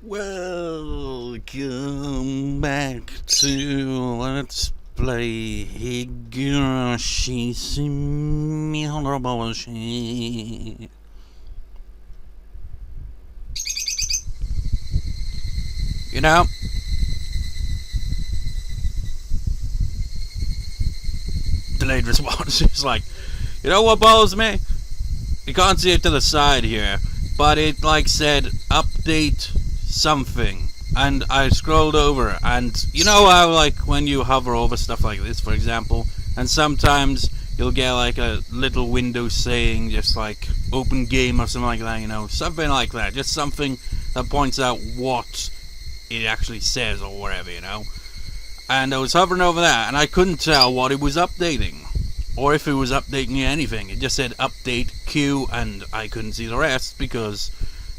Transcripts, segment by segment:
Welcome back to Let's Play Higurashi Tsumihoroboshi. You know, delayed response is like, you know what bothers me? You can't see it to the side here, but it like said update something, and I scrolled over, and you know how like when you hover over stuff like this, for example, and sometimes you'll get like a little window saying just like open game or something like that, you know, something like that, just something that points out what it actually says or whatever, you know. And I was hovering over that, and I couldn't tell what it was updating, or if it was updating anything. It just said update Q, and I couldn't see the rest because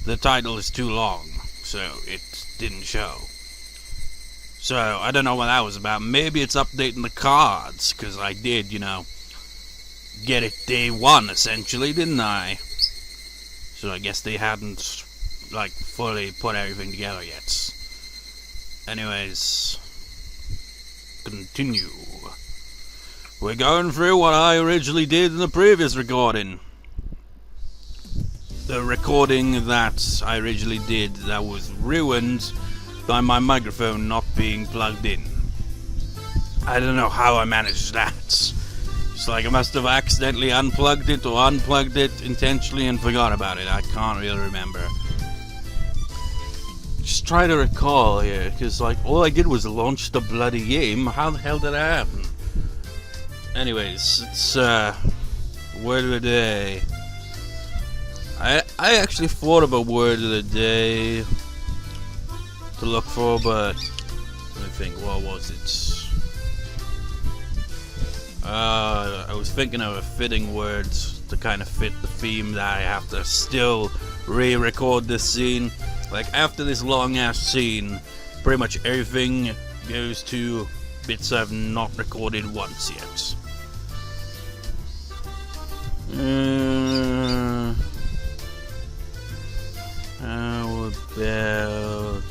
the title is too long, so it didn't show. So I don't know what that was about. Maybe it's updating the cards, because I did, you know, get it day one essentially, didn't I? So I guess they hadn't like fully put everything together yet. Anyways, continue. We're going through what I originally did in the previous recording. The recording that I originally did that was ruined by my microphone not being plugged in. I don't know how I managed that. It's like I must have accidentally unplugged it or unplugged it intentionally and forgot about it. I can't really remember. Just try to recall here, because like all I did was launch the bloody game. How the hell did that happen? Anyways, it's word of the day. I actually thought of a word of the day to look for, but let me think, what was it? I was thinking of a fitting word to kind of fit the theme that I have to still re-record this scene. Like after this long ass scene, pretty much everything goes to bits I've not recorded once yet. How about...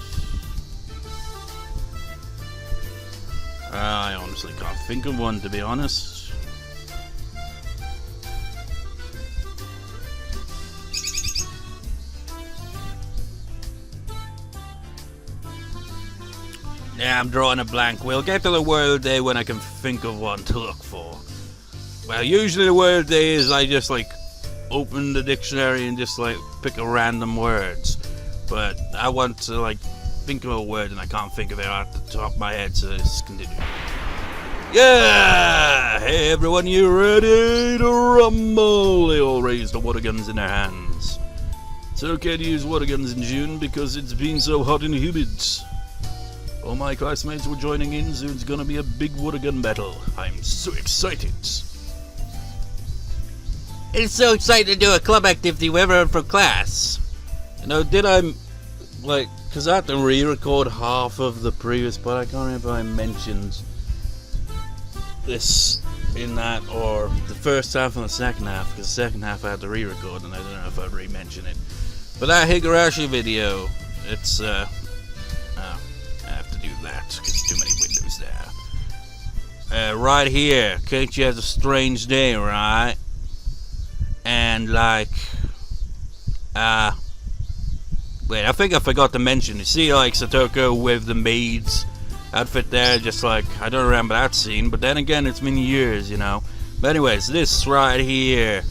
I honestly can't think of one, to be honest. Yeah, I'm drawing a blank. We'll get to the word of the day when I can think of one to look for. Well, usually the word of the day is I just like open the dictionary and just like pick a random words. But I want to like think of a word and I can't think of it at the top of my head, so let's continue. Yeah! Hey everyone, you ready to rumble? They all raise the water guns in their hands. It's okay to use water guns in June because it's been so hot and humid. All my classmates were joining in, so it's gonna be a big water gun battle. I'm so excited. It's so exciting to do a club activity with everyone from class. You know, did I, like, because I had to re-record half of the previous part. I can't remember if I mentioned this in that, or the first half and the second half, because the second half I had to re-record, and I don't know if I'd re-mention it. But that Higurashi video, it's, I have to do that, because too many windows there. Right here, Keiichi has a strange day, right? And like, wait, I think I forgot to mention, you see like Satoko with the maid's outfit there, just like, I don't remember that scene, but then again, it's been years, you know. But anyways, this right here,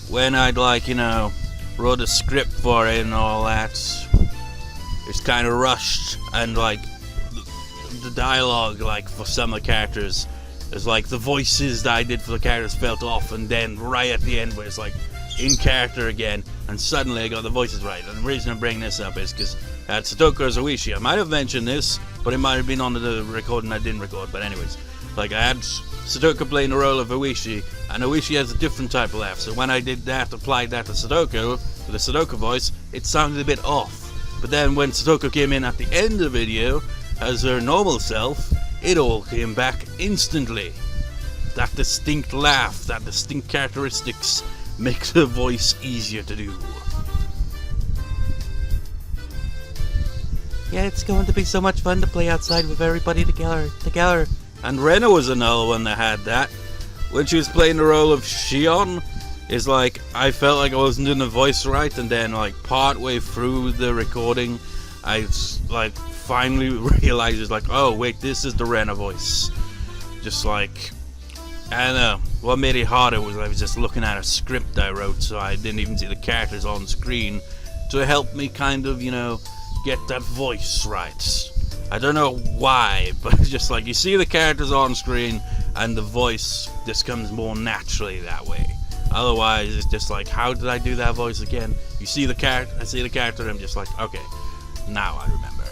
when I'd like, you know, wrote a script for it and all that, it's kind of rushed, and like, the dialogue, like, for some of the characters, is like, the voices that I did for the characters felt off, and then right at the end where it's like, in character again, and suddenly I got the voices right. And the reason I'm bringing this up is because I had Satoko as Oishi. I might have mentioned this, but it might have been on the recording I didn't record. But anyways, like I had Satoko playing the role of Oishi, and Oishi has a different type of laugh. So when I did that, applied that to Satoko, with the Satoko voice, it sounded a bit off. But then when Satoko came in at the end of the video, as her normal self, it all came back instantly. That distinct laugh, that distinct characteristics, makes her voice easier to do. Yeah, it's going to be so much fun to play outside with everybody together. And Rena was another one that had that. When she was playing the role of Shion, is like, I felt like I wasn't doing the voice right, and then like part way through the recording, I like finally realized it's like, oh wait, this is the Rena voice. Just like, I don't know, what made it harder was I was just looking at a script I wrote, so I didn't even see the characters on screen to help me kind of, you know, get that voice right. I don't know why, but it's just like you see the characters on screen and the voice just comes more naturally that way. Otherwise, it's just like, how did I do that voice again? You see the character, I see the character, and I'm just like, okay, now I remember.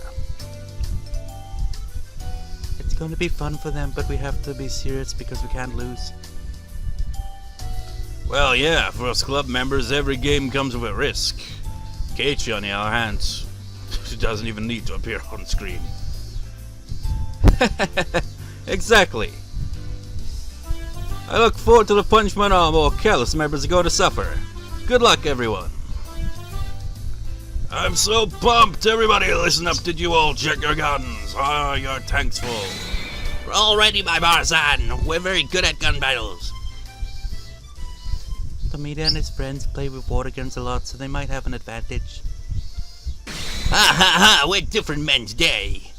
It's going to be fun for them, but we have to be serious because we can't lose. Well, yeah, for us club members, every game comes with a risk. Keiichi, on the other hand, doesn't even need to appear on screen. Exactly. I look forward to the punishment our more careless members are going to suffer. Good luck, everyone. I'm so pumped! Everybody listen up, did you all check your guns? Ah, your tanks full. We're all ready, my Bar-san. We're very good at gun battles. Tomita and his friends play with water guns a lot, so they might have an advantage. Ha ha ha, we're different men today.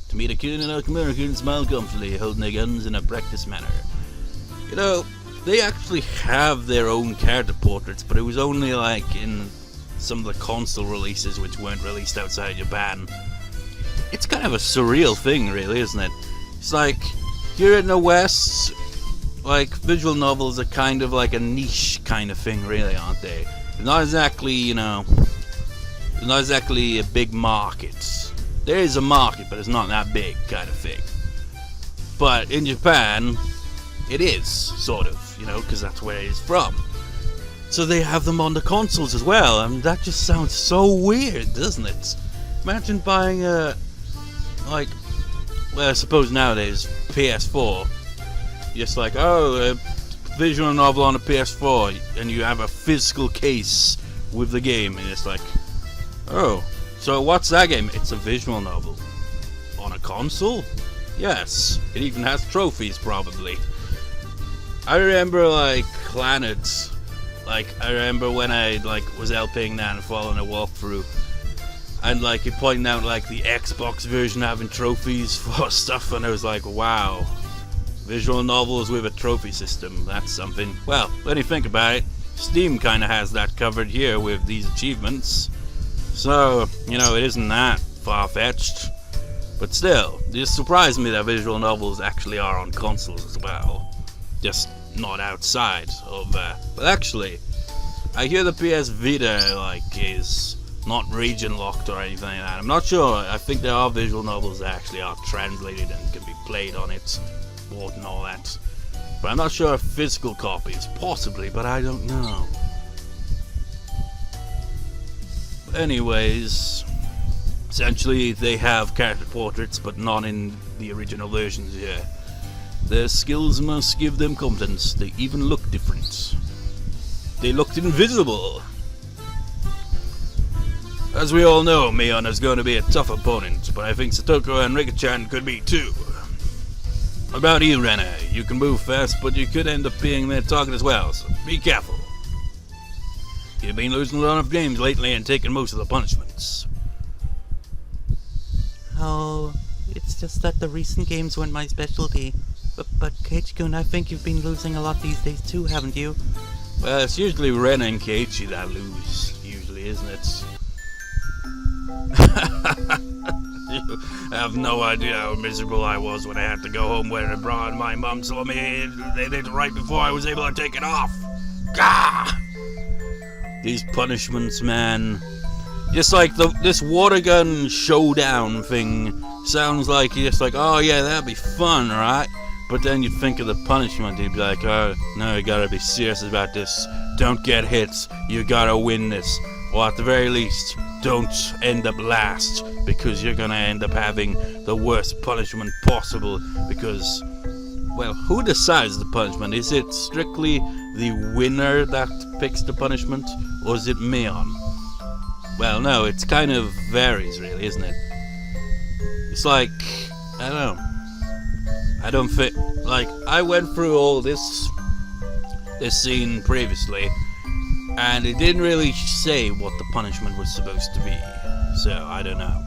Tomita-kun and Okamura-kun smile comfortably, holding their guns in a practiced manner. You know, they actually have their own character portraits, but it was only like in some of the console releases which weren't released outside Japan. It's kind of a surreal thing, really, isn't it? It's like, here in the West, like, visual novels are kind of like a niche kind of thing, really, aren't they? They're not exactly, you know, they're not exactly a big market. There is a market, but it's not that big kind of thing. But in Japan, it is, sort of, you know, because that's where it's from. So they have them on the consoles as well, and that just sounds so weird, doesn't it? Imagine buying a, like, well, I suppose nowadays, PS4. Just like, oh, a visual novel on a PS4, and you have a physical case with the game, and it's like, oh, so what's that game? It's a visual novel. On a console? Yes, it even has trophies, probably. I remember, like, Planets. Like, I remember when I, like, was LPing that and following a walkthrough. And, like, he pointed out, like, the Xbox version having trophies for stuff, and I was like, wow. Visual novels with a trophy system, that's something. Well, when you think about it, Steam kinda has that covered here with these achievements. So, you know, it isn't that far-fetched. But still, it just surprised me that visual novels actually are on consoles as well. Just not outside of but actually, I hear the PS Vita like is not region locked or anything like that. I'm not sure. I think there are visual novels that actually are translated and can be played on it, and all that. But I'm not sure if physical copies, possibly, but I don't know. Anyways, essentially they have character portraits, but not in the original versions here. Their skills must give them confidence. They even look different. They looked invisible. As we all know, Mion is going to be a tough opponent, but I think Satoko and Rika-chan could be too. About you, Rena, you can move fast, but you could end up being their target as well, so be careful. You've been losing a lot of games lately and taking most of the punishments. Oh, it's just that the recent games weren't my specialty. But Keiichi-kun, I think you've been losing a lot these days too, haven't you? Well, it's usually Rena and Keiichi that lose, usually, isn't it? You have no idea how miserable I was when I had to go home wearing a bra and my mum saw me they did right before I was able to take it off. Gah! These punishments, man. Just like this water gun showdown thing sounds like you're just like, oh yeah, that'd be fun, right? But then you'd think of the punishment, you'd be like, oh, no, you gotta be serious about this. Don't get hit, you gotta win this. Or at the very least, don't end up last, because you're gonna end up having the worst punishment possible, because, well, who decides the punishment? Is it strictly the winner that picks the punishment, or is it Mion? Well, no, it kind of varies, really, isn't it? It's like, I don't know. I don't fit. Like, I went through all this scene previously, and it didn't really say what the punishment was supposed to be. So, I don't know.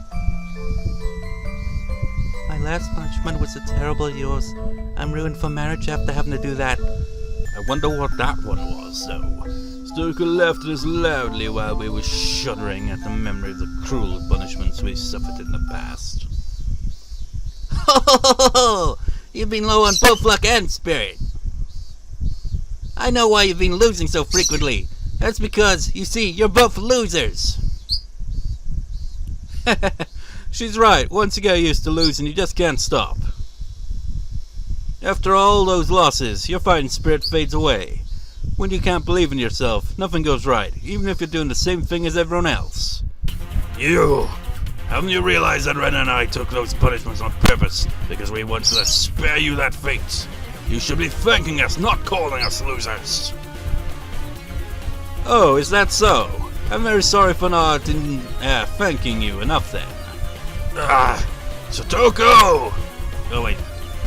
My last punishment was a terrible yours. I'm ruined for marriage after having to do that. I wonder what that one was, though. Stoker laughed at us loudly while we were shuddering at the memory of the cruel punishments we suffered in the past. Ho ho ho ho! You've been low on both luck and spirit. I know why you've been losing so frequently. That's because, you see, you're both losers. She's right. Once you get used to losing, you just can't stop. After all those losses, your fighting spirit fades away. When you can't believe in yourself, nothing goes right, even if you're doing the same thing as everyone else. You! Haven't you realized that Rena and I took those punishments on purpose because we wanted to spare you that fate? You should be thanking us, not calling us losers. Oh, is that so? I'm very sorry for not thanking you enough then. Satoko! Oh wait,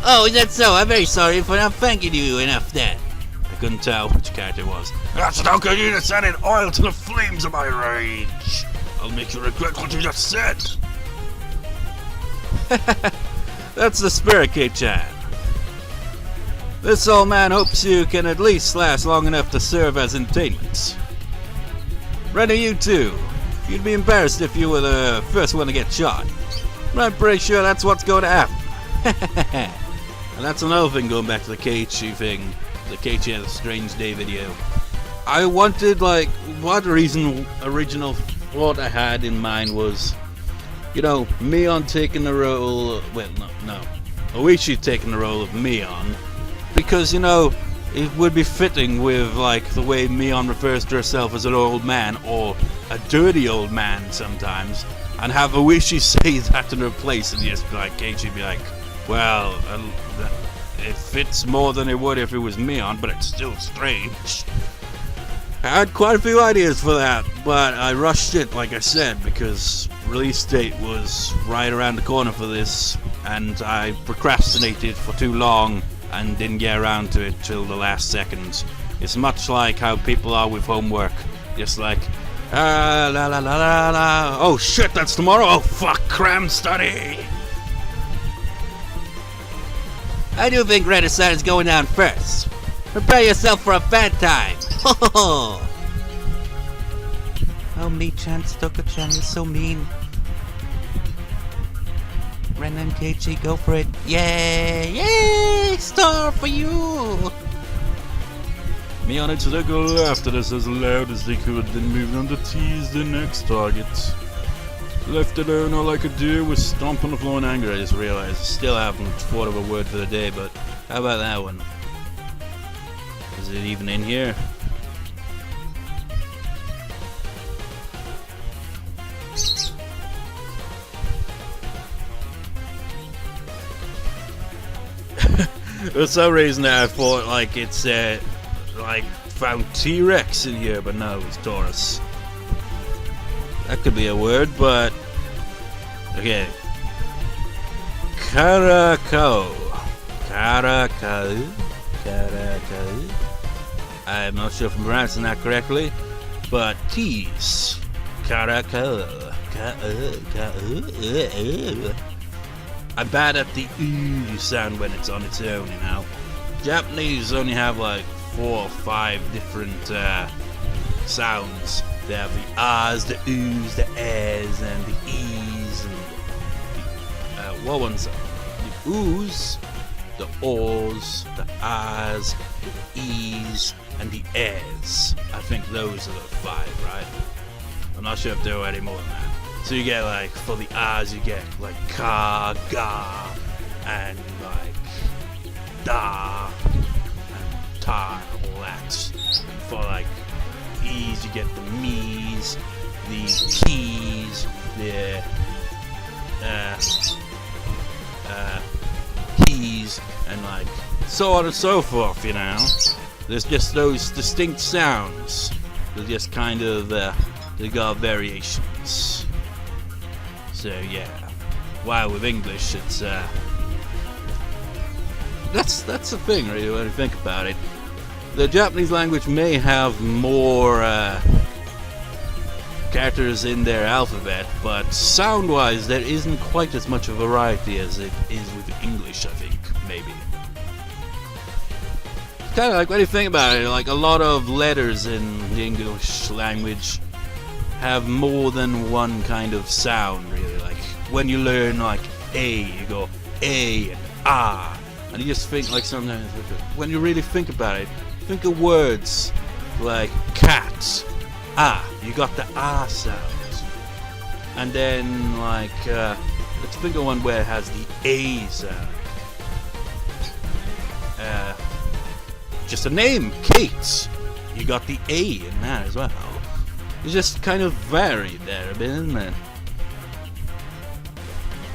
Oh, is that so? I'm very sorry for not thanking you enough then. I couldn't tell which character it was. Satoko, you just added oil to the flames of my rage. I'll make you regret what you just said. That's the spirit, Kate-chan. This old man hopes you can at least last long enough to serve as entertainment. Rena, you too. You'd be embarrassed if you were the first one to get shot. I'm pretty sure that's what's going to happen. And that's another thing going back to the Keiichi thing. The Keiichi had a Strange Day video. I wanted, like, what original thought I had in mind was, you know, Mion taking the role, well, no, Oishi taking the role of Mion, because, you know, it would be fitting with, like, the way Mion refers to herself as an old man, or a dirty old man sometimes, and have Oishi say that in her place, and just be like, Keiichi be like, well, it fits more than it would if it was Mion, but it's still strange. I had quite a few ideas for that, but I rushed it, like I said, because release date was right around the corner for this, and I procrastinated for too long and didn't get around to it till the last second. It's much like how people are with homework, just like, la la la la la, oh shit, that's tomorrow, oh fuck, cram study! I do think Renaissance is going down first. Prepare yourself for a bad time. Ho ho ho! Oh, me-chan, Stoker-chan, you're so mean. Rena and Keiichi, go for it. Yay! Yay! Star for you! Mion and Satoko laughed at us as loud as they could, then moved on to tease the next target. Left alone, all I could do was stomp on the floor in anger. I just realized I still haven't thought of a word for the day, but how about that one? Is it even in here? For some reason I thought like it's like found T-Rex in here, but no, it's Taurus. That could be a word, but okay. Karakao. I'm not sure if I'm pronouncing that correctly, but tease. Karakao. I'm bad at the ooh sound when it's on its own, you know. Japanese only have like 4 or 5 different sounds. They have the ahs, the oohs, the ehs, and the e's, and the, what ones? The oohs, the ohs, the ahs, the e's, and the ehs. I think those are the 5, right? I'm not sure if there are any more than that. So you get like, for the ahs you get like ka, ga, and like da, and ta, and all that. And for like e's you get the me's, the p's, the p's, and like so on and so forth, you know. There's just those distinct sounds. They're just kind of they got variations. So yeah, While with English, it's that's the thing, really, when you think about it. The Japanese language may have more characters in their alphabet, but sound-wise, there isn't quite as much a variety as it is with English, I think, maybe. Kind of like, when you think about it, like a lot of letters in the English language have more than one kind of sound, really. Like, when you learn, like, A, you go A and Ah, and you just think, like, sometimes, when you really think about it, think of words like cat, ah, you got the ah sound. And then, like, let's think of one where it has the A sound. Just a name, Kate. You got the A in that as well. It's just kind of varied there a bit, isn't it?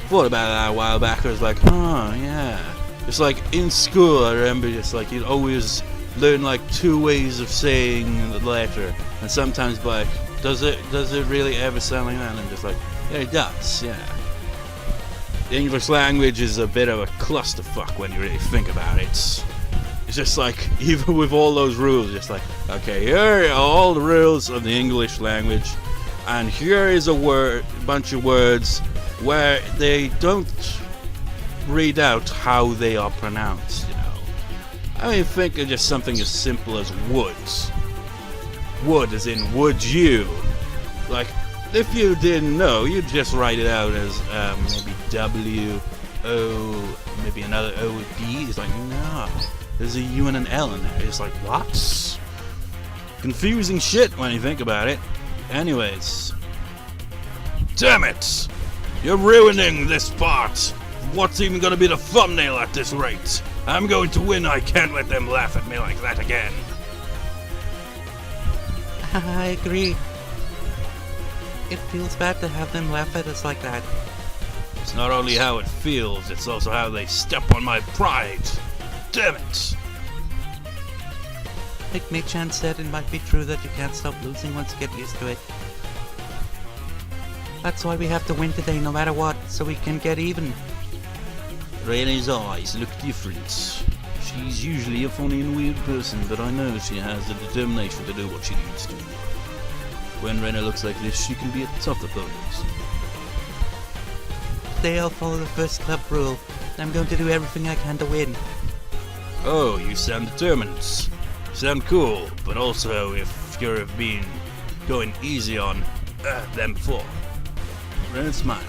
Thought about that a while back. I was like, oh yeah. It's like in school, I remember just like you'd always learn like 2 ways of saying the letter, and sometimes like, does it really ever sound like that? And I'm just like, yeah, it does, yeah. The English language is a bit of a clusterfuck when you really think about it. It's just like, even with all those rules, just like, okay, here are all the rules of the English language, and here is a bunch of words where they don't read out how they are pronounced, you know. I mean, think of just something as simple as woods. Wood as in would you. Like, if you didn't know, you'd just write it out as maybe W-O, maybe another O-D. It's like, no. There's a U and an L in there. It's like, what? Confusing shit when you think about it. Anyways. Damn it! You're ruining this part! What's even gonna be the thumbnail at this rate? I'm going to win. I can't let them laugh at me like that again. I agree. It feels bad to have them laugh at us like that. It's not only how it feels, it's also how they step on my pride. Damn it! Like Mei-chan said, it might be true that you can't stop losing once you get used to it. That's why we have to win today no matter what, so we can get even. Rena's eyes look different. She's usually a funny and weird person, but I know she has the determination to do what she needs to. When Rena looks like this, she can be a tough opponent. Today I'll follow the first club rule. I'm going to do everything I can to win. Oh, you sound determined. You sound cool, but also if you've been going easy on them before. Rena smiled.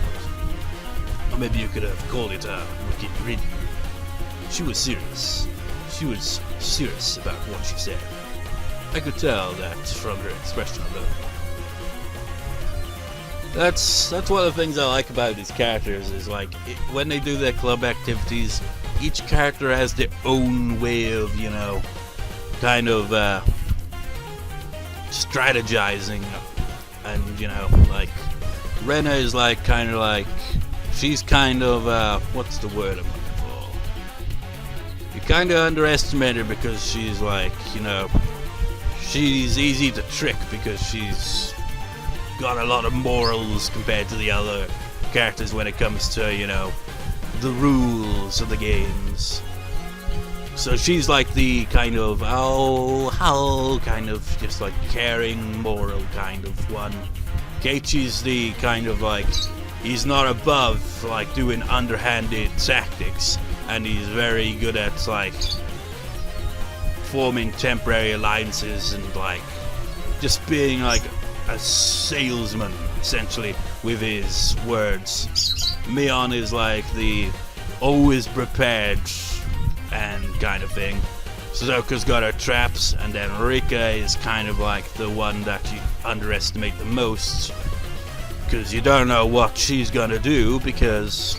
Or maybe you could have called it a wicked grin. She was serious. She was serious about what she said. I could tell that from her expression alone. That's one of the things I like about these characters is like when they do their club activities, each character has their own way of, you know, kind of strategizing, and you know, like Rena is like kind of like she's kind of what's the word I'm looking for? You kind of underestimate her because she's like, you know, she's easy to trick because she's got a lot of morals compared to the other characters when it comes to, you know, the rules of the games. So she's like the kind of kind of just like caring, moral kind of one. Keiichi's the kind of like, he's not above like doing underhanded tactics, and he's very good at like forming temporary alliances and like just being like a salesman essentially with his words. Mion is like the always prepared and kind of thing. Suzuka's got her traps, and then Rika is kind of like the one that you underestimate the most because you don't know what she's gonna do because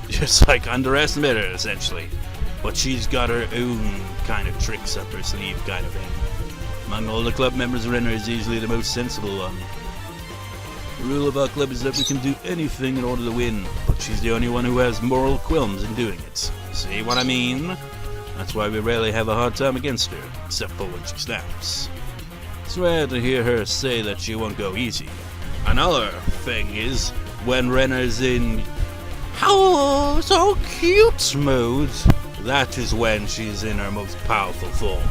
you just like underestimate her essentially. But she's got her own kind of tricks up her sleeve kind of thing. Among all the club members, Rena is easily the most sensible one. The rule of our club is that we can do anything in order to win, but she's the only one who has moral qualms in doing it. See what I mean? That's why we rarely have a hard time against her, except for when she snaps. It's rare to hear her say that she won't go easy. Another thing is, when Rena is in How so cute mode. That is when she's in her most powerful form.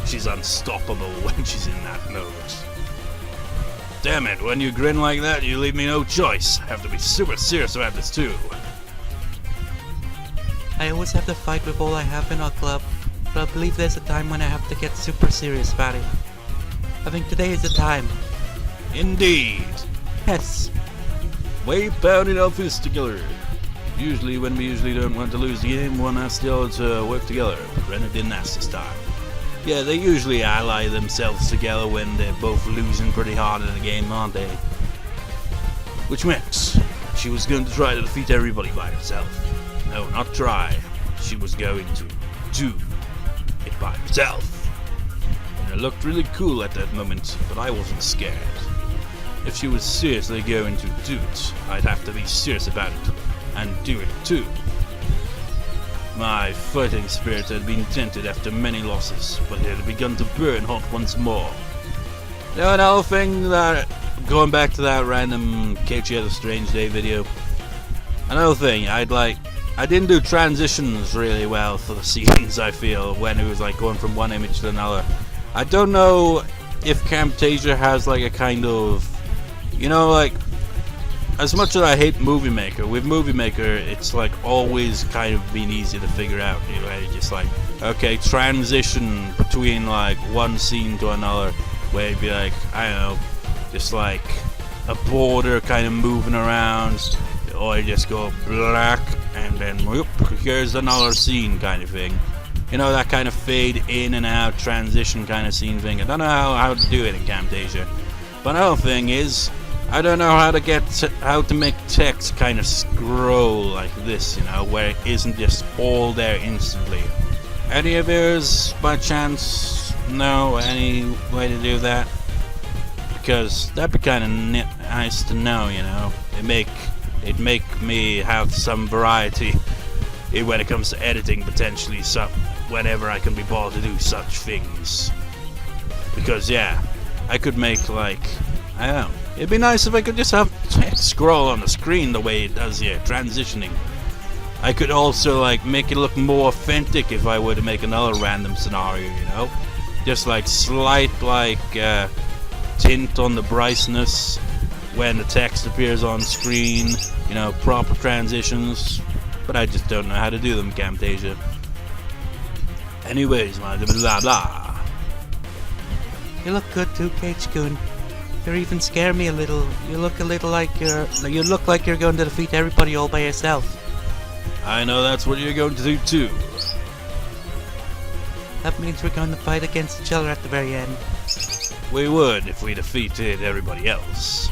She's unstoppable when she's in that mode. Damn it, when you grin like that, you leave me no choice. I have to be super serious about this too. I always have to fight with all I have in our club, but I believe there's a time when I have to get super serious about it. I think today is the time. Indeed. Yes. We pounded our fists together. Usually when we don't want to lose the game, one has to work together. But Rena didn't ask this time. Yeah, they usually ally themselves together when they're both losing pretty hard in the game, aren't they? Which meant she was going to try to defeat everybody by herself. No, not try. She was going to do it by herself. And it looked really cool at that moment, but I wasn't scared. If she was seriously going to do it, I'd have to be serious about it, and do it too. My fighting spirit had been dented after many losses, but it had begun to burn hot once more. Now another thing that, going back to that random Keiichi had a strange day video, another thing, I didn't do transitions really well for the scenes, I feel, when it was like going from one image to another. I don't know if Camtasia has like a kind of, you know, like, as much as I hate Movie Maker, with Movie Maker, it's like always kind of been easy to figure out. You know, you're just like, okay, transition between like one scene to another, where you'd be like, I don't know, just like a border kind of moving around, or you just go black and then whoop, here's another scene kind of thing. You know, that kind of fade in and out transition kind of scene thing. I don't know how to do it in Camtasia. But another thing is, I don't know how to make text kind of scroll like this, you know, where it isn't just all there instantly. Any of yours, by chance, know any way to do that? Because that'd be kind of nice to know, you know. It'd make me have some variety when it comes to editing, potentially, so whenever I can be bothered to do such things. Because yeah, I could make like, I don't know, it'd be nice if I could just have text scroll on the screen the way it does here, transitioning. I could also like make it look more authentic if I were to make another random scenario, you know? Just like slight like tint on the brightness when the text appears on screen, you know, proper transitions. But I just don't know how to do them in Camtasia. Anyways, blah blah blah. You look good too, Keiichi-kun. You even scare me a little. You look a little like you look like you're going to defeat everybody all by yourself. I know that's what you're going to do too. That means we're going to fight against each other at the very end. We would if we defeated everybody else.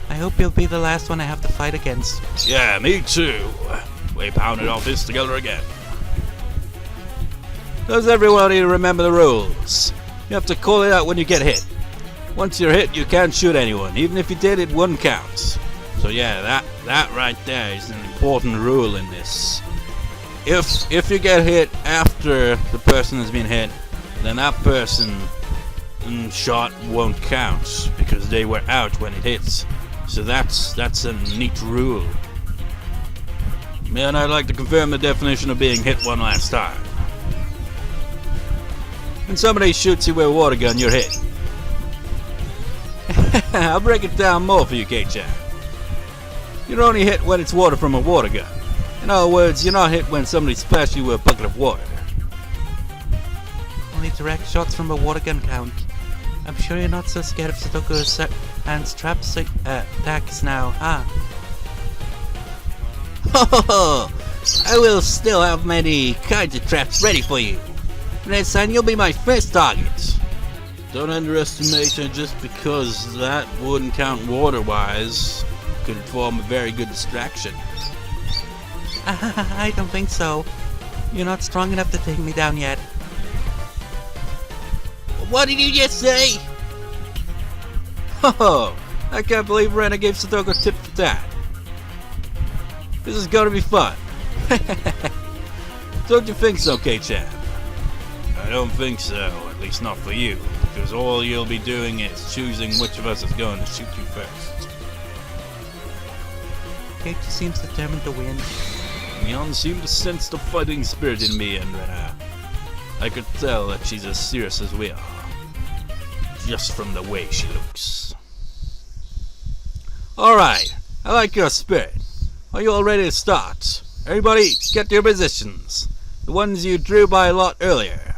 I hope you'll be the last one I have to fight against. Yeah, me too. We pounded our fists together again. Does everybody remember the rules? You have to call it out when you get hit. Once you're hit, you can't shoot anyone. Even if you did, it wouldn't count. So yeah, that right there is an important rule in this. If you get hit after the person has been hit, then that person shot won't count because they were out when it hits. So that's a neat rule. Man, I'd like to confirm the definition of being hit one last time. When somebody shoots you with a water gun, you're hit. I'll break it down more for you, Keiichi. You're only hit when it's water from a water gun. In other words, you're not hit when somebody splashes you with a bucket of water. Only direct shots from a water gun count. I'm sure you're not so scared of Sudoku's and traps attacks now, huh? Ho! I will still have many kinds of traps ready for you. Next time you'll be my first target. Don't underestimate her just because that wouldn't count water-wise. Could form a very good distraction. I don't think so. You're not strong enough to take me down yet. What did you just say? Oh, I can't believe Rena gave Sadoko a tip for that. This is gonna be fun. Don't you think so, Kei-chan? I don't think so, at least not for you. because all you'll be doing is choosing which of us is going to shoot you first. Kate seems determined to win. Neon seemed to sense the fighting spirit in me and Rena. I could tell that she's as serious as we are, just from the way she looks. Alright, I like your spirit. Are you all ready to start? Everybody, get to your positions. The ones you drew by a lot earlier.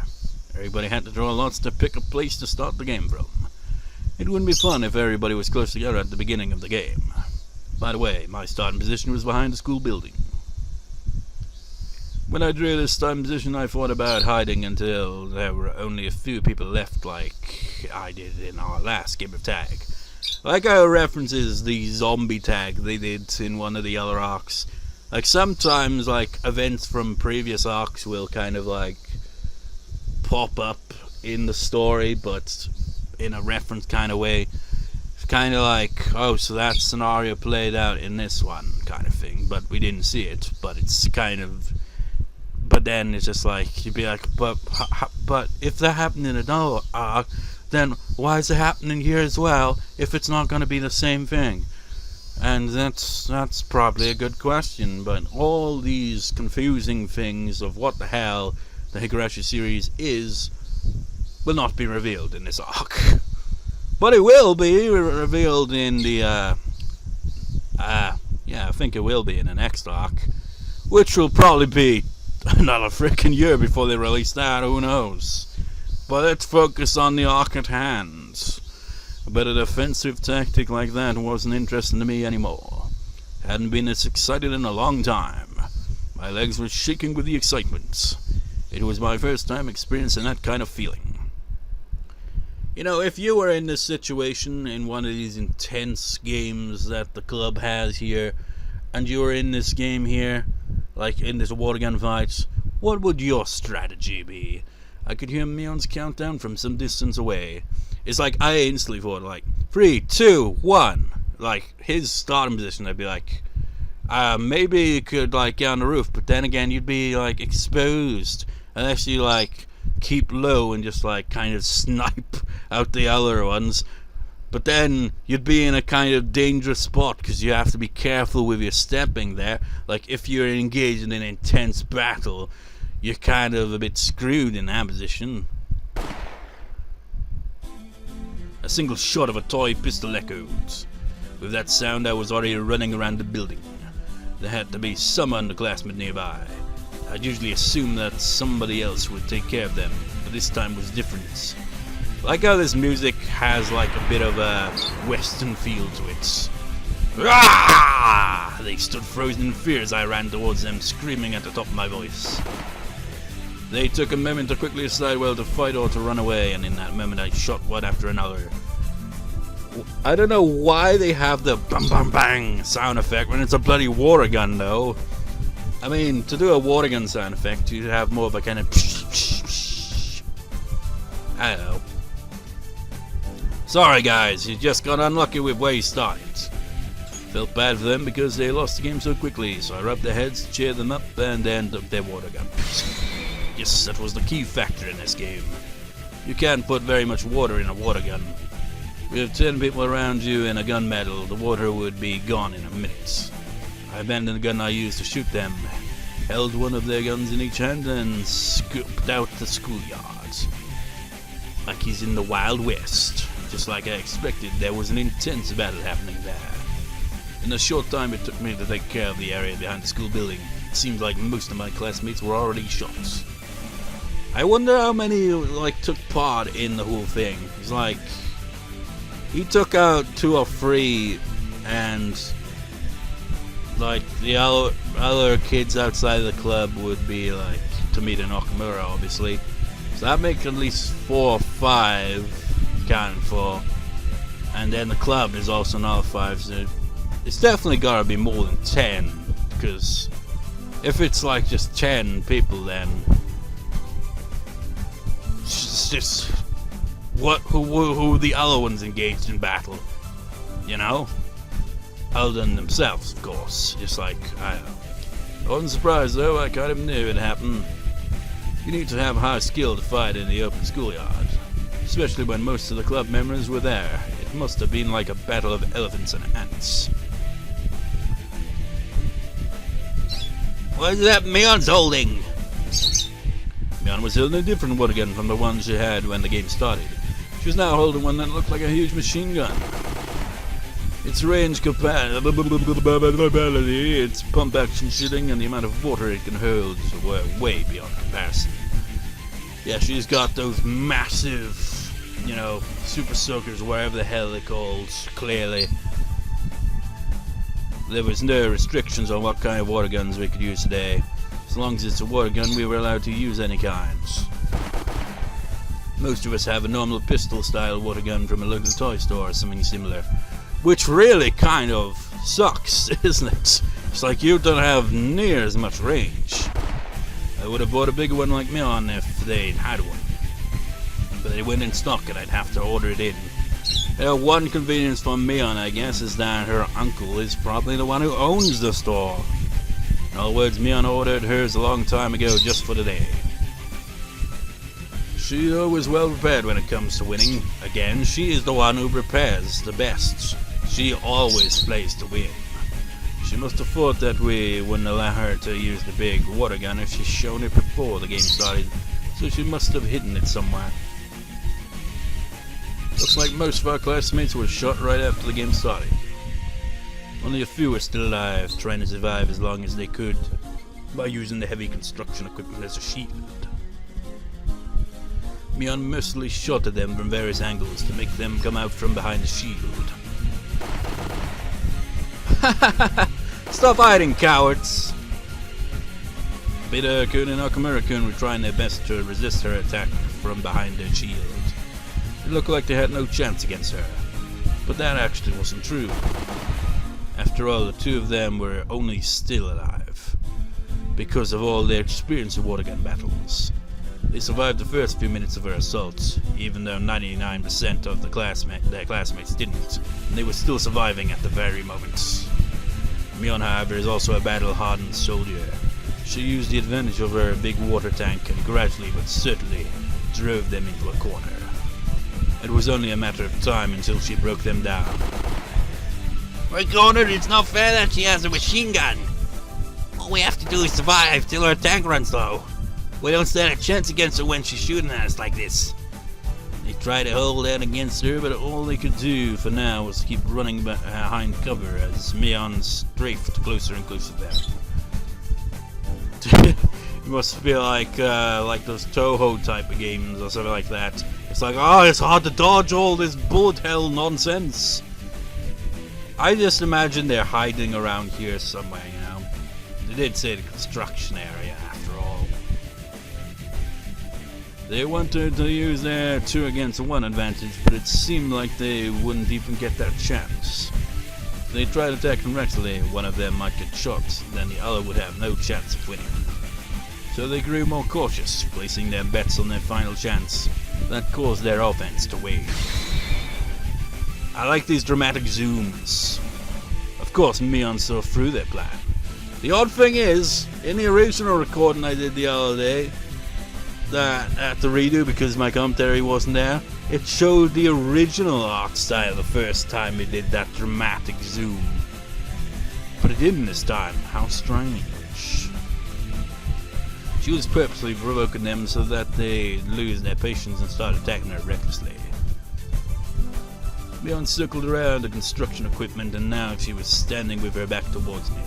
Everybody had to draw lots to pick a place to start the game from. It wouldn't be fun if everybody was close together at the beginning of the game. By the way, my starting position was behind the school building. When I drew this starting position, I thought about hiding until there were only a few people left, like I did in our last game of tag. Like how it references the zombie tag they did in one of the other arcs. Like sometimes like events from previous arcs will kind of like pop up in the story, but in a reference kind of way. It's kind of like, oh, so that scenario played out in this one kind of thing, but we didn't see it. But it's kind of, but then it's just like you'd be like, but if that happened in another arc, then why is it happening here as well if it's not going to be the same thing? And that's probably a good question, but all these confusing things of what the hell the Higurashi series is will not be revealed in this arc. But it will be revealed in the, I think it will be in the next arc, which will probably be another freaking year before they release that, who knows. But let's focus on the arc at hand. But a defensive tactic like that wasn't interesting to me anymore. Hadn't been this excited in a long time. My legs were shaking with the excitement. It was my first time experiencing that kind of feeling. You know, if you were in this situation in one of these intense games that the club has here, and you were in this game here, like in this water gun fight, what would your strategy be? I could hear Mion's countdown from some distance away. It's like I instantly thought, like, 3, 2, 1. Like, his starting position, I'd be like, maybe you could, like, get on the roof, but then again, you'd be, like, exposed. Unless you, like, keep low and just, like, kind of snipe out the other ones. But then you'd be in a kind of dangerous spot because you have to be careful with your stepping there. Like, if you're engaged in an intense battle, you're kind of a bit screwed in that position. A single shot of a toy pistol echoed. With that sound, I was already running around the building. There had to be some underclassmen nearby. I'd usually assume that somebody else would take care of them, but this time was different. Like how this music has like a bit of a western feel to it. Ah! They stood frozen in fear as I ran towards them, screaming at the top of my voice. They took a moment to quickly decide whether to fight or to run away, and in that moment I shot one after another. I don't know why they have the bang bang bang sound effect when it's a bloody water gun though. I mean, to do a water gun sound effect, you'd have more of a kind of psh, psh, psh. I don't know. Sorry guys, you just got unlucky with where you started. Felt bad for them because they lost the game so quickly, so I rubbed their heads, cheered them up, and then took their water gun. Yes, that was the key factor in this game. You can't put very much water in a water gun. With 10 people around you and a gunmetal, the water would be gone in a minute. I abandoned the gun I used to shoot them, held one of their guns in each hand, and scooped out the schoolyard. Like he's in the Wild West. Just like I expected, there was an intense battle happening there. In the short time it took me to take care of the area behind the school building, it seemed like most of my classmates were already shot. I wonder how many like took part in the whole thing. It's like he took out 2 or 3, and like the other kids outside of the club would be like Tomita and Okamura, obviously. So that makes at least 4 or 5 counted for, and then the club is also another 5. So it's definitely gotta be more than 10, because if it's like just 10 people, then it's just who the other ones engaged in battle, you know? Other than themselves, of course. Just like, I don't know. I wasn't surprised though, I kind of knew it happened. You need to have high skill to fight in the open schoolyard. especially when most of the club members were there. It must have been like a battle of elephants and ants. What is that Mion's holding? Mion was holding a different water gun from the one she had when the game started. She was now holding one that looked like a huge machine gun. Its range capability, its pump action shooting, and the amount of water it can hold were way beyond comparison. Yeah, she's got those massive, super soakers, whatever the hell they're called, clearly. There was no restrictions on what kind of water guns we could use today. As long as it's a water gun, we were allowed to use any kinds. Most of us have a normal pistol-style water gun from a local toy store or something similar. Which really kind of sucks, isn't it? It's like you don't have near as much range. I would have bought a bigger one like Mion if they'd had one. But they went in stock and I'd have to order it in. One convenience for Mion, I guess, is that her uncle is probably the one who owns the store. In other words, Mion ordered hers a long time ago just for today. She's always well prepared when it comes to winning. Again, she is the one who prepares the best. She always plays to win. She must have thought that we wouldn't allow her to use the big water gun if she'd shown it before the game started, so she must have hidden it somewhere. Looks like most of our classmates were shot right after the game started. Only a few were still alive, trying to survive as long as they could by using the heavy construction equipment as a shield. Mion mercilessly shot at them from various angles to make them come out from behind the shield. Stop hiding, cowards! Beta-kun and Okamura-kun were trying their best to resist her attack from behind their shield. It looked like they had no chance against her, but that actually wasn't true. After all, the two of them were only still alive, because of all their experience in water gun battles. They survived the first few minutes of her assault, even though 99% of their classmates didn't, and they were still surviving at the very moment. Mion, however, is also a battle-hardened soldier. She used the advantage of her big water tank and gradually but certainly drove them into a corner. It was only a matter of time until she broke them down. We're cornered. It's not fair that she has a machine gun. All we have to do is survive till her tank runs low. We don't stand a chance against her when she's shooting at us like this. They tried to hold out against her, but all they could do for now was keep running behind cover as Mion strafed closer and closer to them. It must feel like those Toho type of games or something like that. It's like, it's hard to dodge all this bullet hell nonsense. I just imagine they're hiding around here somewhere, They did say the construction area, after all. They wanted to use their 2 against 1 advantage, but it seemed like they wouldn't even get that chance. If they tried attacking recklessly, one of them might get shot, then the other would have no chance of winning. So they grew more cautious, placing their bets on their final chance. That caused their offense to wane. I like these dramatic zooms. Of course, Mion saw through their plan. The odd thing is, in the original recording I did the other day, that at the redo because my commentary wasn't there, it showed the original art style the first time we did that dramatic zoom. But it didn't this time. How strange. She was purposely provoking them so that they'd lose their patience and start attacking her recklessly. Mion circled around the construction equipment and now she was standing with her back towards me.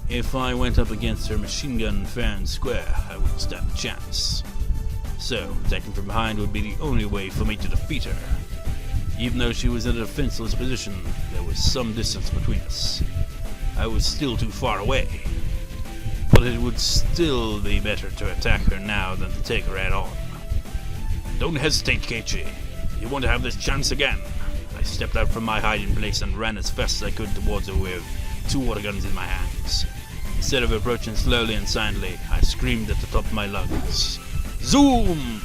If I went up against her machine gun fair and square, I wouldn't stand a chance. So, attacking from behind would be the only way for me to defeat her. Even though she was in a defenseless position, there was some distance between us. I was still too far away. But it would still be better to attack her now than to take her head on. Don't hesitate, Keiichi. You want to have this chance again. I stepped out from my hiding place and ran as fast as I could towards her with 2 water guns in my hands. Instead of approaching slowly and silently, I screamed at the top of my lungs. Zoom!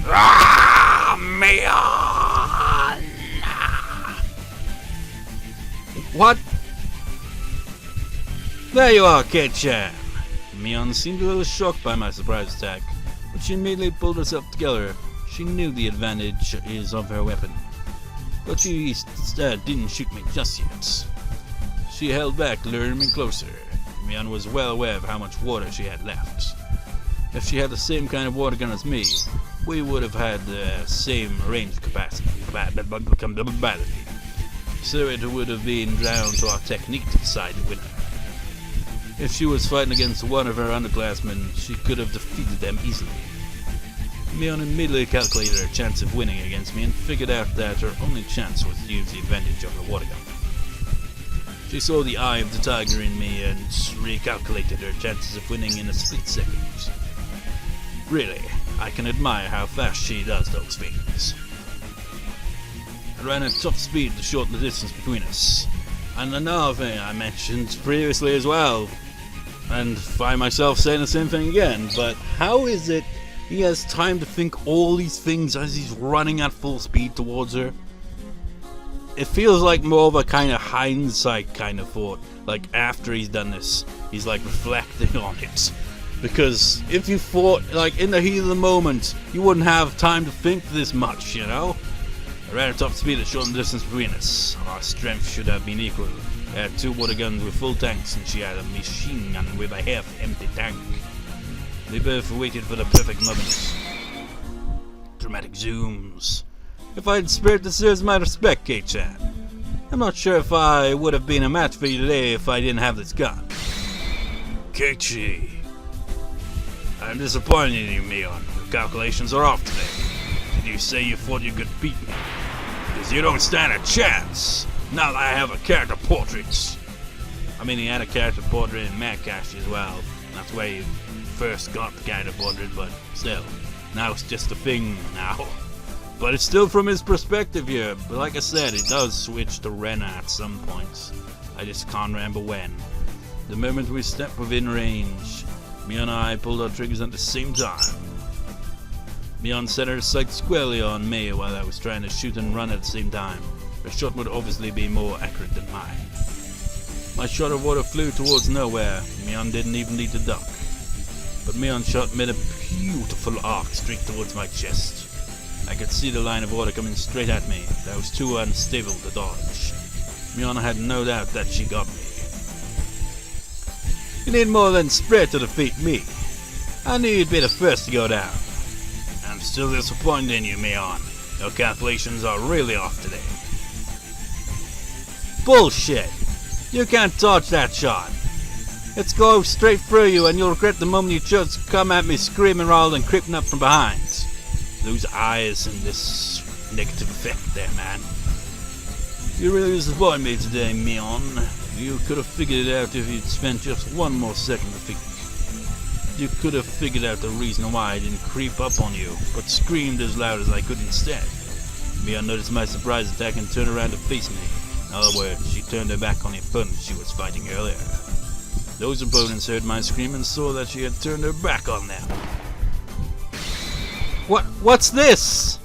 Ah, Mion! What? There you are, Kate-chan! Mion seemed a little shocked by my surprise attack, but she immediately pulled herself together. She knew the advantage is of her weapon, but she didn't shoot me just yet. She held back, luring me closer. Mion was well aware of how much water she had left. If she had the same kind of water gun as me, we would have had the same range capacity. So it would have been down to our technique to decide the winner. If she was fighting against one of her underclassmen, she could have defeated them easily. Mion immediately calculated her chance of winning against me and figured out that her only chance was to use the advantage of her water gun. She saw the eye of the tiger in me and recalculated her chances of winning in a split second. Really, I can admire how fast she does those things. I ran at top speed to shorten the distance between us. And another thing I mentioned previously as well, and find myself saying the same thing again, but how is it he has time to think all these things as he's running at full speed towards her? It feels like more of a kind of hindsight kind of thought, like after he's done this, he's like reflecting on it. Because if you fought like in the heat of the moment, you wouldn't have time to think this much, you know? I ran at top speed to shorten the distance between us. Our strength should have been equal. I had 2 water guns with full tanks and she had a machine gun with a half-empty tank. We both waited for the perfect moment. Dramatic zooms. If I had spirit deserves my respect, K-chan. I'm not sure if I would have been a match for you today if I didn't have this gun. Keiichi, I'm disappointed in you, Mion. Your calculations are off today. Did you say you thought you could beat me? Because you don't stand a chance, now that I have a character portrait. I mean, he had a character portrait in Mad Cash as well. That's where he first got the character portrait, but still. Now it's just a thing now. But it's still from his perspective here. But like I said, it does switch to Rena at some points. I just can't remember when. The moment we stepped within range, Mion and I pulled our triggers at the same time. Mion set her sights squarely on me while I was trying to shoot and run at the same time. Her shot would obviously be more accurate than mine. My shot of water flew towards nowhere. Mion didn't even need to duck. But Mion's shot made a beautiful arc straight towards my chest. I could see the line of water coming straight at me. That was too unstable to dodge. Mion had no doubt that she got me. You need more than spirit to defeat me. I knew you'd be the first to go down. I'm still disappointed in you, Mion. Your calculations are really off today. Bullshit! You can't dodge that shot. It's go straight through you and you'll regret the moment you chose to come at me screaming rather than creeping up from behind. Those eyes and this negative effect there, man. You really disappointed me today, Mion. You could have figured it out if you'd spent just one more second to think. You could have figured out the reason why I didn't creep up on you, but screamed as loud as I could instead. Mion noticed my surprise attack and turned around to face me. In other words, she turned her back on the opponent she was fighting earlier. Those opponents heard my scream and saw that she had turned her back on them. What's this?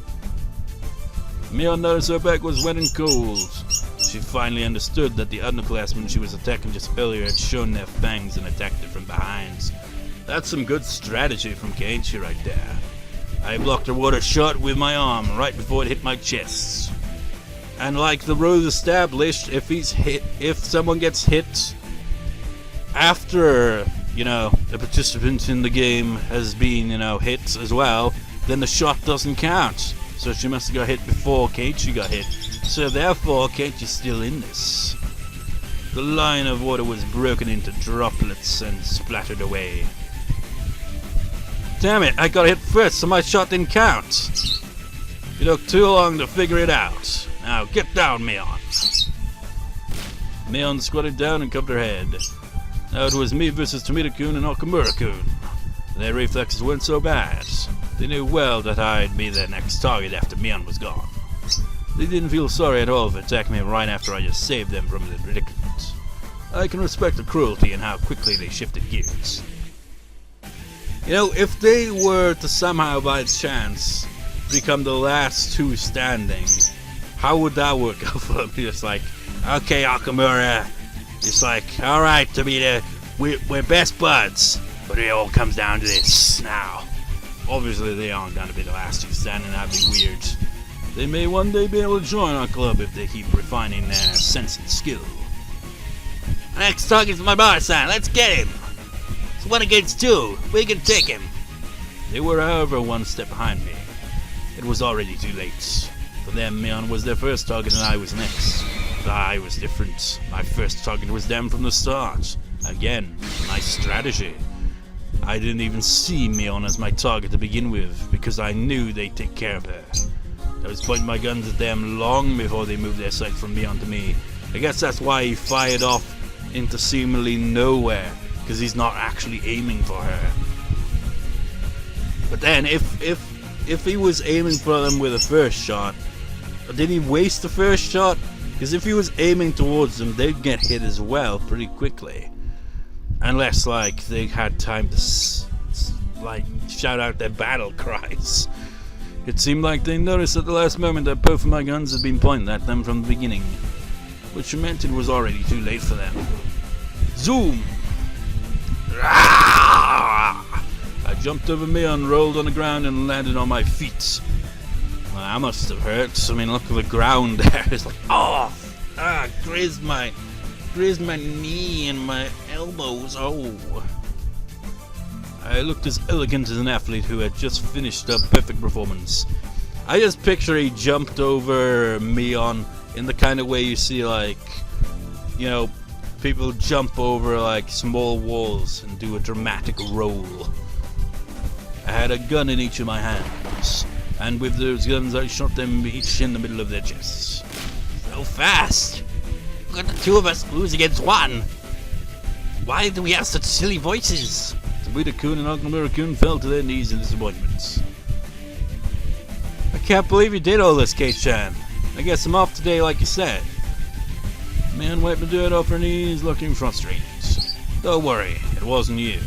Mion noticed her back was wet and cold. She finally understood that the underclassmen she was attacking just earlier had shown their fangs and attacked her from behind. That's some good strategy from Keiichi right there. I blocked her water shot with my arm right before it hit my chest. And like the rules established, if someone gets hit after, the participant in the game has been, hit as well, then the shot doesn't count. So she must have got hit before Keiichi got hit. So therefore, Keiichi's still in this. The line of water was broken into droplets and splattered away. Damn it, I got hit first, so my shot didn't count. You took too long to figure it out. Now get down, Mion. Mion squatted down and covered her head. Now it was me versus Tomita-kun and Okamura-kun. Their reflexes weren't so bad. They knew well that I'd be their next target after Mion was gone. They didn't feel sorry at all for attacking me right after I just saved them from the predicament. I can respect the cruelty and how quickly they shifted gears. If they were to somehow by chance become the last two standing, how would that work out for them? Just like, okay, Okamura, it's like, alright, Tomita, we're best buds, but it all comes down to this now. Obviously, they aren't going to be the last two standing. That'd be weird. They may one day be able to join our club if they keep refining their sense and skill. Next target's my bar sign. Let's get him. It's 1 against 2. We can take him. They were, however, one step behind me. It was already too late. For them, Mion was their first target and I was next. But I was different. My first target was them from the start. Again, my strategy. I didn't even see Mion as my target to begin with, because I knew they'd take care of her. I was pointing my guns at them long before they moved their sight from Mion to me. I guess that's why he fired off into seemingly nowhere, because he's not actually aiming for her. But then, if he was aiming for them with a first shot, did he waste the first shot? Because if he was aiming towards them, they'd get hit as well pretty quickly. Unless, like, they had time to, shout out their battle cries. It seemed like they noticed at the last moment that both of my guns had been pointed at them from the beginning, which meant it was already too late for them. Zoom! I jumped over Mion, rolled on the ground, and landed on my feet. Well, that must have hurt. I mean, look at the ground there. It's like, grazed my knee and my elbows. Oh. I looked as elegant as an athlete who had just finished a perfect performance. I just picture he jumped over Mion in the kind of way you see, like, you know, people jump over, like, small walls and do a dramatic roll. I had a gun in each of my hands, and with those guns I shot them each in the middle of their chests. So fast! Look at the two of us lose against 1. Why do we have such silly voices? Sabita-kun and Okamura-kun fell to their knees in disappointment. I can't believe you did all this, Kate-chan. I guess I'm off today like you said. The man wiped the dirt off her knees, looking frustrated. Don't worry, it wasn't you.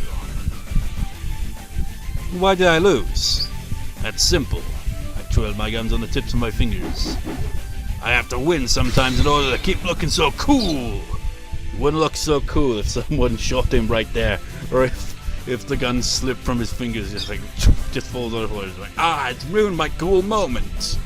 Why did I lose? That's simple. I twirled my guns on the tips of my fingers. I have to win sometimes in order to keep looking so cool. It wouldn't look so cool if someone shot him right there, or if the gun slipped from his fingers, just falls on the floor. It's like, it's ruined my cool moment.